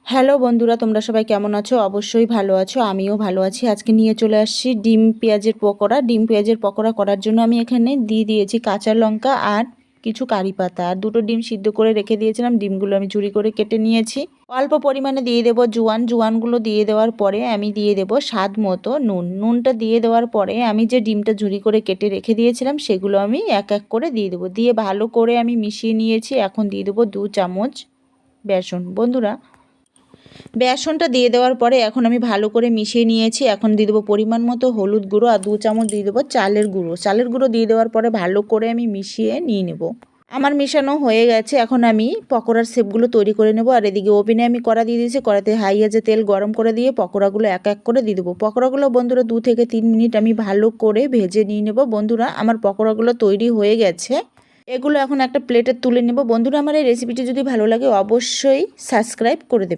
Hello বন্ধুরা, তোমরা সবাই কেমন আছো? অবশ্যই ভালো আছো, আমিও ভালো আছি। আজকে নিয়ে চলে আসছি ডিম পেঁয়াজের পকোড়া। ডিম পেঁয়াজের পকোড়া করার জন্য আমি এখানে দিয়ে দিয়েছি কাঁচা লঙ্কা আর কিছু কারি পাতা, আর দুটো ডিম সিদ্ধ করে রেখে দিয়েছিলাম। ডিমগুলো আমি ঝুরি করে কেটে নিয়েছি। অল্প পরিমাণে দিয়ে দেবো জোয়ানগুলো দিয়ে দেওয়ার পরে আমি দিয়ে দেবো স্বাদ মতো নুনটা দিয়ে দেওয়ার পরে আমি যে ডিমটা ঝুরি করে কেটে রেখে দিয়েছিলাম সেগুলো আমি এক এক করে দিয়ে দেবো। দিয়ে ভালো করে আমি মিশিয়ে নিয়েছি। এখন দিয়ে দেবো 2 চামচ বেসন। বন্ধুরা, বেসনটা দিয়ে দেওয়ার পরে এখন আমি ভালো করে মিশিয়ে নিয়েছি। এখন দিয়ে দেবো পরিমাণ মতো হলুদ গুঁড়ো আর 2 চামচ দিয়ে দেবো চালের গুঁড়ো দিয়ে দেওয়ার পরে ভালো করে আমি মিশিয়ে নিয়ে নেব। আমার মেশানো হয়ে গেছে। এখন আমি পকোড়ার শেপগুলো তৈরি করে নেব। আর এদিকে ওভেনে আমি কড়া দিয়ে দিয়েছি। কড়াতে হাই আঁচে তেল গরম করে দিয়ে পকোড়াগুলো এক এক করে দিয়ে দেবো। পকোড়াগুলো বন্ধুরা 2 থেকে 3 মিনিট আমি ভালো করে ভেজে নিয়ে নেব। বন্ধুরা, আমার পকোড়াগুলো তৈরি হয়ে গেছে। এগুলো এখন একটা প্লেটে তুলে নেব। বন্ধুরা, আমার এই রেসিপিটি যদি ভালো লাগে অবশ্যই সাবস্ক্রাইব করে দেবে।